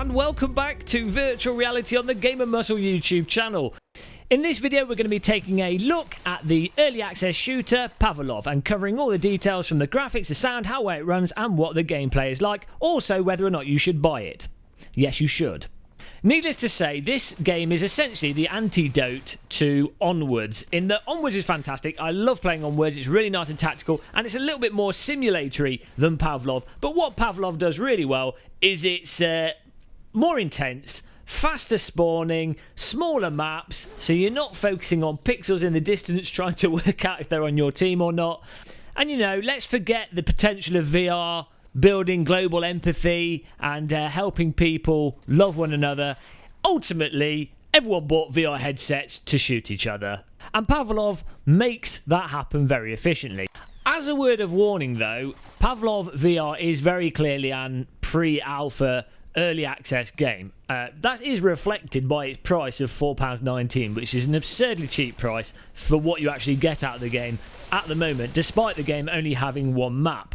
and welcome back to Virtual Reality on the Gamer Muscle YouTube channel. In this video we're going to be taking a look at the early access shooter Pavlov and covering all the details from the graphics, the sound, how well it runs and what the gameplay is like, also whether or not you should buy it. Yes, you should. Needless to say, this game is essentially the antidote to Onwards, in that Onwards is fantastic. I love playing Onwards, it's really nice and tactical, and it's a little bit more simulatory than Pavlov. But what Pavlov does really well is it's more intense, faster spawning, smaller maps, so you're not focusing on pixels in the distance trying to work out if they're on your team or not. And you know, let's forget the potential of VR building global empathy and helping people love one another. Ultimately, everyone bought VR headsets to shoot each other, and Pavlov makes that happen very efficiently. As a word of warning though, Pavlov VR is very clearly an pre-alpha early access game. That is reflected by its price of £4.19, which is an absurdly cheap price for what you actually get out of the game at the moment, despite the game only having one map.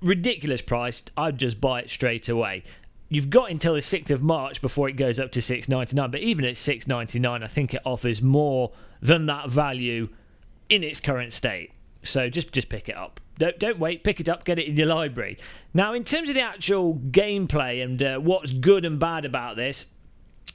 Ridiculous price. I'd just buy it straight away. You've got until the 6th of March before it goes up to $6.99, but even at $6.99 I think it offers more than that value in its current state. So just pick it up. Don't wait, pick it up, get it in your library. Now, in terms of the actual gameplay and what's good and bad about this,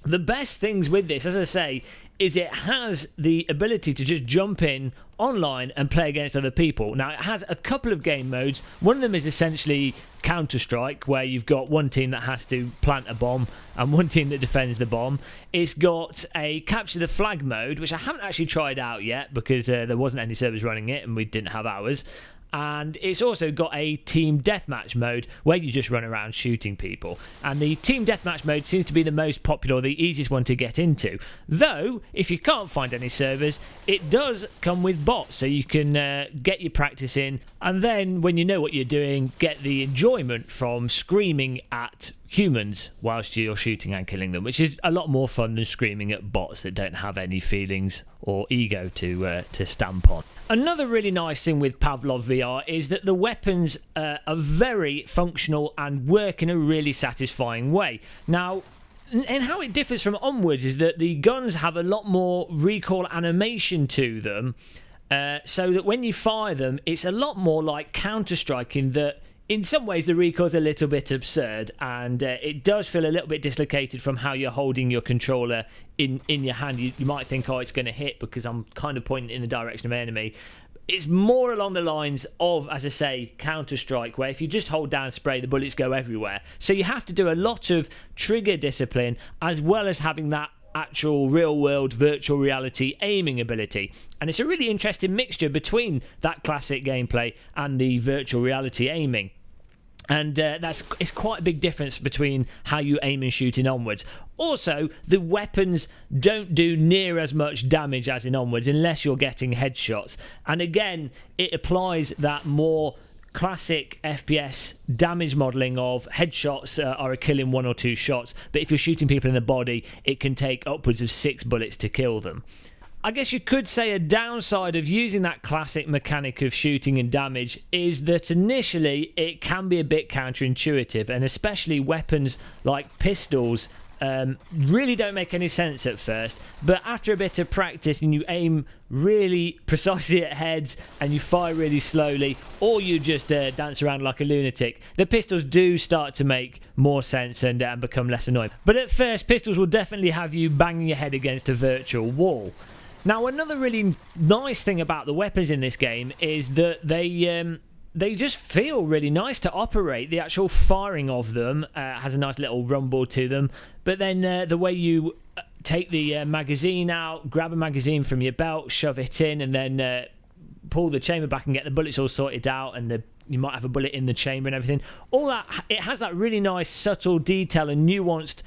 the best things with this, as I say, is it has the ability to just jump in online and play against other people. Now, it has a couple of game modes. One of them is essentially Counter-Strike, where you've got one team that has to plant a bomb and one team that defends the bomb. It's got a Capture the Flag mode, which I haven't actually tried out yet because there wasn't any servers running it and we didn't have ours. And it's also got a Team Deathmatch mode where you just run around shooting people. And the Team Deathmatch mode seems to be the most popular, the easiest one to get into. Though, if you can't find any servers, it does come with bots, so you can get your practice in, and then when you know what you're doing, get the enjoyment from screaming at humans whilst you're shooting and killing them, which is a lot more fun than screaming at bots that don't have any feelings or ego to stamp on. Another really nice thing with Pavlov VR is that the weapons are very functional and work in a really satisfying way. Now, and how it differs from Onwards is that the guns have a lot more recoil animation to them, so that when you fire them, it's a lot more like Counter-Strike in that in some ways the recoil's a little bit absurd, and it does feel a little bit dislocated from how you're holding your controller in your hand. You might think, oh, it's going to hit because I'm kind of pointing in the direction of an enemy. It's more along the lines of, as I say, Counter-Strike, where if you just hold down spray, the bullets go everywhere. So you have to do a lot of trigger discipline as well as having that actual real-world virtual reality aiming ability. And it's a really interesting mixture between that classic gameplay and the virtual reality aiming. And it's quite a big difference between how you aim and shoot in Onwards. Also, the weapons don't do near as much damage as in Onwards unless you're getting headshots. And again, it applies that more classic FPS damage modelling of headshots are a kill in 1 or 2 shots, but if you're shooting people in the body, it can take upwards of 6 bullets to kill them. I guess you could say a downside of using that classic mechanic of shooting and damage is that initially it can be a bit counterintuitive, and especially weapons like pistols really don't make any sense at first, but after a bit of practice and you aim really precisely at heads and you fire really slowly, or you just dance around like a lunatic, the pistols do start to make more sense and become less annoying. But at first, pistols will definitely have you banging your head against a virtual wall. Now, another really nice thing about the weapons in this game is that they just feel really nice to operate. The actual firing of them has a nice little rumble to them, but then the way you take the magazine out, grab a magazine from your belt, shove it in, and then pull the chamber back and get the bullets all sorted out, and you might have a bullet in the chamber and everything. All that, it has that really nice subtle detail and nuanced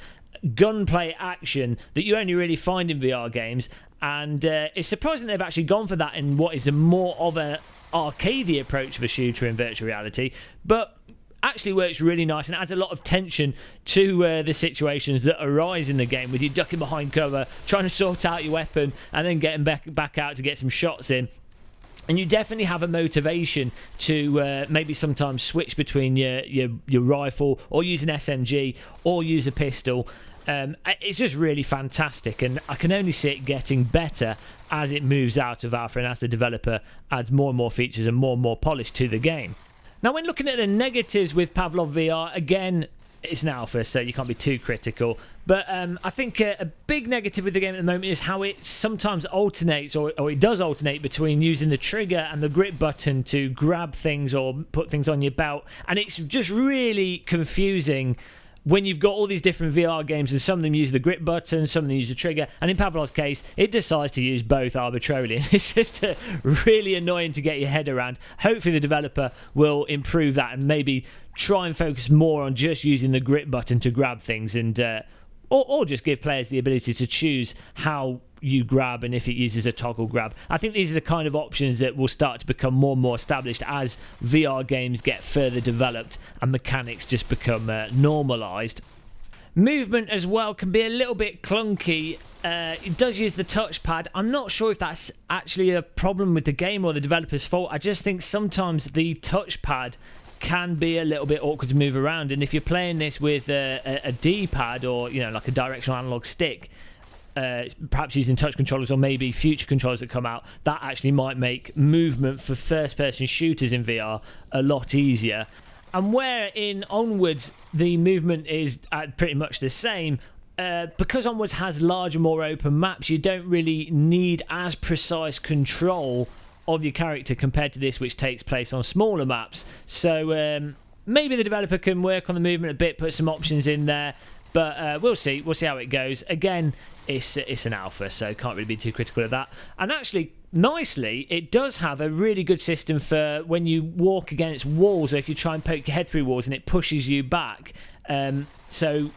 gunplay action that you only really find in VR games, and it's surprising they've actually gone for that in what is a more of an arcadey approach of a shooter in virtual reality, but actually works really nice and adds a lot of tension to the situations that arise in the game, with you ducking behind cover, trying to sort out your weapon and then getting back out to get some shots in. And you definitely have a motivation to maybe sometimes switch between your rifle, or use an SMG, or use a pistol. It's just really fantastic, and I can only see it getting better as it moves out of alpha and as the developer adds more and more features and more polish to the game. Now, when looking at the negatives with Pavlov VR, again, it's an alpha, so you can't be too critical. But I think a big negative with the game at the moment is how it sometimes alternates, or it does alternate, between using the trigger and the grip button to grab things or put things on your belt. And it's just really confusing when you've got all these different VR games, and some of them use the grip button, some of them use the trigger, and in Pavlov's case, it decides to use both arbitrarily. And it's just really annoying to get your head around. Hopefully the developer will improve that and maybe try and focus more on just using the grip button to grab things, and or just give players the ability to choose how you grab and if it uses a toggle grab. I think these are the kind of options that will start to become more and more established as VR games get further developed and mechanics just become normalised. Movement as well can be a little bit clunky. It does use the touchpad. I'm not sure if that's actually a problem with the game or the developer's fault. I just think sometimes the touchpad can be a little bit awkward to move around, and if you're playing this with a D-pad, or like a directional analog stick, perhaps using touch controllers or maybe future controllers that come out, that actually might make movement for first-person shooters in VR a lot easier. And where in Onwards the movement is pretty much the same, because Onwards has larger, more open maps, you don't really need as precise control of your character compared to this, which takes place on smaller maps. So maybe the developer can work on the movement a bit, put some options in there, but we'll see how it goes. Again, it's an alpha, so can't really be too critical of that. And actually, nicely, it does have a really good system for when you walk against walls, or if you try and poke your head through walls and it pushes you back. So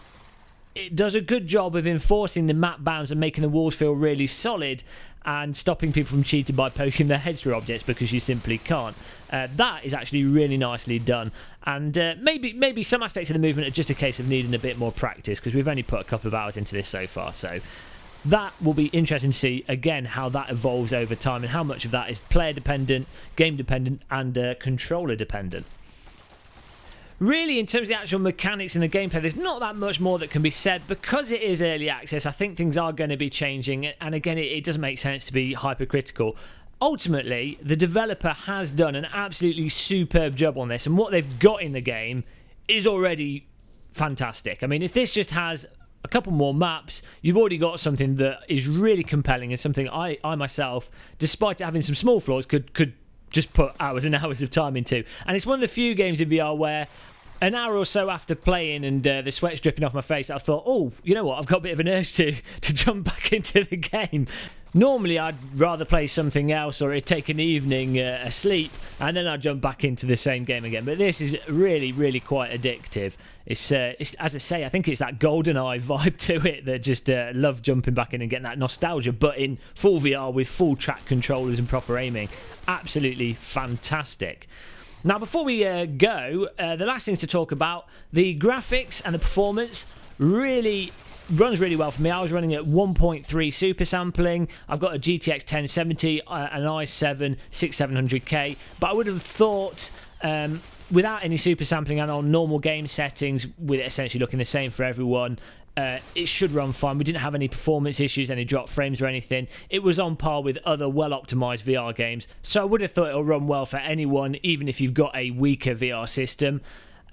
it does a good job of enforcing the map bounds and making the walls feel really solid, and stopping people from cheating by poking their heads through objects because you simply can't. That is actually really nicely done. And maybe some aspects of the movement are just a case of needing a bit more practice, because we've only put a couple of hours into this so far. So that will be interesting to see, again, how that evolves over time and how much of that is player dependent, game dependent, and controller dependent. Really, in terms of the actual mechanics in the gameplay, there's not that much more that can be said. Because it is early access, I think things are going to be changing, and again, it doesn't make sense to be hypercritical. Ultimately, the developer has done an absolutely superb job on this, and what they've got in the game is already fantastic. I mean, if this just has a couple more maps, you've already got something that is really compelling, and something I myself, despite having some small flaws, could just put hours and hours of time into. And it's one of the few games in VR where an hour or so after playing and the sweat's dripping off my face, I thought, oh, you know what, I've got a bit of an urge to jump back into the game. Normally I'd rather play something else, or take an evening asleep, and then I'd jump back into the same game again. But this is really, really quite addictive. It's as I say, I think it's that GoldenEye vibe to it that just love jumping back in and getting that nostalgia, but in full VR with full track controllers and proper aiming. Absolutely fantastic. Now, before we go, the last things to talk about, the graphics and the performance really runs really well for me. I was running at 1.3 super sampling. I've got a GTX 1070, an i7 6700K, but I would have thought without any super sampling and on normal game settings, with it essentially looking the same for everyone, it should run fine. We didn't have any performance issues, any drop frames or anything. It was on par with other well-optimized VR games, so I would have thought it'll run well for anyone, even if you've got a weaker VR system.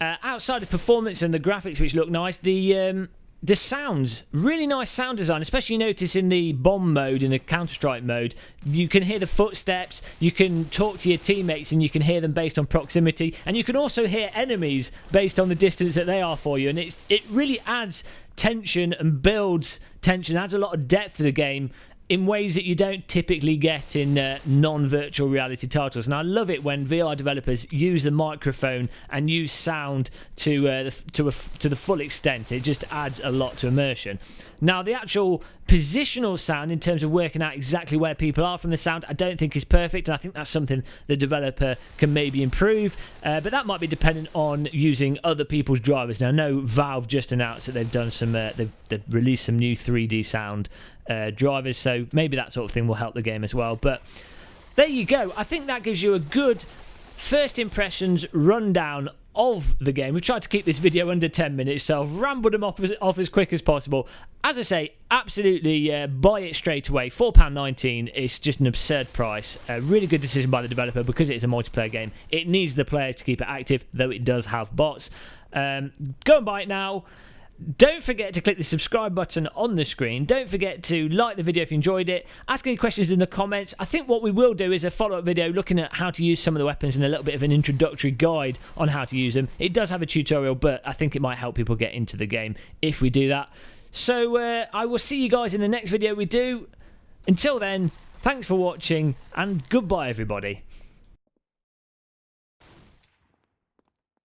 Outside of performance and the graphics, which look nice, the sounds, really nice sound design, especially you notice in the bomb mode, in the Counter-Strike mode, you can hear the footsteps, you can talk to your teammates and you can hear them based on proximity, and you can also hear enemies based on the distance that they are for you, and it really adds tension and builds tension, adds a lot of depth to the game in ways that you don't typically get in non-virtual reality titles. And I love it when VR developers use the microphone and use sound to the full extent. It just adds a lot to immersion. Now, the actual positional sound, in terms of working out exactly where people are from the sound, I don't think is perfect, and I think that's something the developer can maybe improve, but that might be dependent on using other people's drivers. Now, I know Valve just announced that they've done some, they've released some new 3D sound drivers, so maybe that sort of thing will help the game as well. But there you go. I think that gives you a good first impressions rundown of the game. We've tried to keep this video under 10 minutes, so I've rambled them off as quick as possible. As I say, absolutely buy it straight away. £4.19, it's just an absurd price. A really good decision by the developer because it's a multiplayer game. It needs the players to keep it active, though it does have bots. Go and buy it now. Don't forget to click the subscribe button on the screen. Don't forget to like the video if you enjoyed it. Ask any questions in the comments. I think what we will do is a follow-up video looking at how to use some of the weapons and a little bit of an introductory guide on how to use them. It does have a tutorial, but I think it might help people get into the game if we do that. So I will see you guys in the next video we do. Until then, thanks for watching and goodbye everybody.